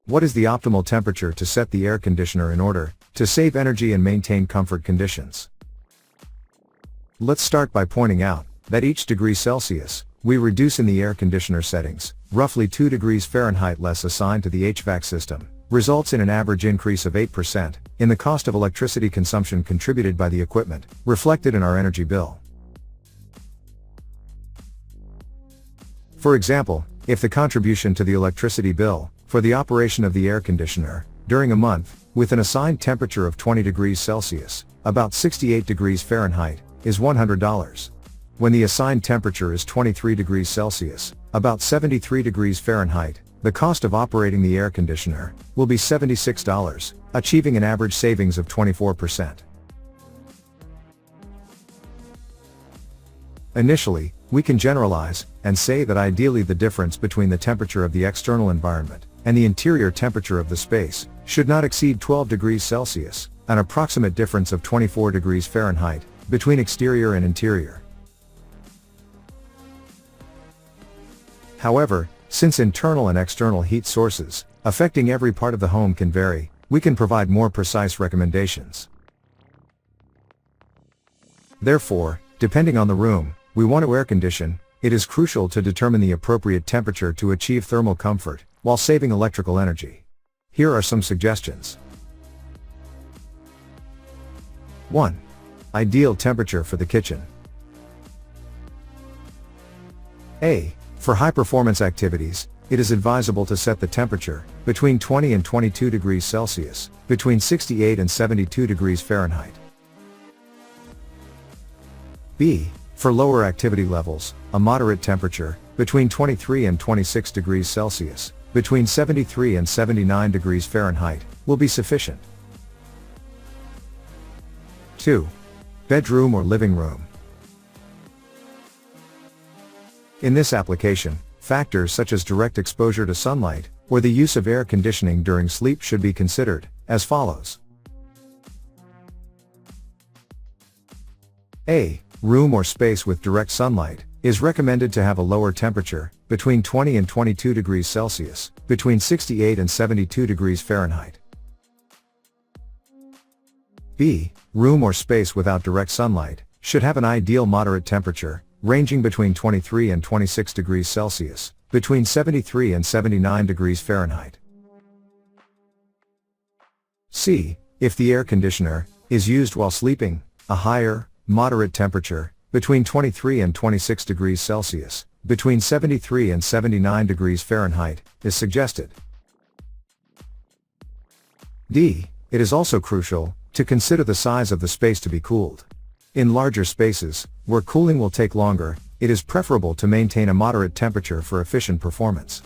What is the optimal temperature to set the air conditioner in order to save energy and maintain comfort conditions? Let's start by pointing out that each degree Celsius we reduce in the air conditioner settings, roughly 2 degrees Fahrenheit less assigned to the HVAC system, results in an average increase of 8% in the cost of electricity consumption contributed by the equipment, reflected in our energy bill. For example, if the contribution to the electricity bill for the operation of the air conditioner during a month with an assigned temperature of 20 degrees Celsius, about 68 degrees Fahrenheit, is $100. When the assigned temperature is 23 degrees Celsius, about 73 degrees Fahrenheit, the cost of operating the air conditioner will be $76, achieving an average savings of 24%. Initially, we can generalize and say that ideally the difference between the temperature of the external environment and the interior temperature of the space should not exceed 12 degrees Celsius, an approximate difference of 24 degrees Fahrenheit between exterior and interior. However, since internal and external heat sources affecting every part of the home can vary, we can provide more precise recommendations. Therefore, depending on the room we want to air condition, it is crucial to determine the appropriate temperature to achieve thermal comfort while saving electrical energy. Here are some suggestions. 1. Ideal temperature for the kitchen. A. For high-performance activities, it is advisable to set the temperature between 20 and 22 degrees Celsius, between 68 and 72 degrees Fahrenheit. B. For lower activity levels, a moderate temperature between 23 and 26 degrees Celsius, between 73 and 79 degrees Fahrenheit, will be sufficient. 2. Bedroom or living room. In this application, factors such as direct exposure to sunlight, or the use of air conditioning during sleep should be considered, as follows. A. Room or space with direct sunlight is recommended to have a lower temperature, between 20 and 22 degrees Celsius, between 68 and 72 degrees Fahrenheit. B. Room or space without direct sunlight should have an ideal moderate temperature, ranging between 23 and 26 degrees Celsius, between 73 and 79 degrees Fahrenheit. C. If the air conditioner is used while sleeping, a higher, moderate temperature, between 23 and 26 degrees Celsius, between 73 and 79 degrees Fahrenheit, is suggested. D. It is also crucial to consider the size of the space to be cooled. In larger spaces, where cooling will take longer, it is preferable to maintain a moderate temperature for efficient performance.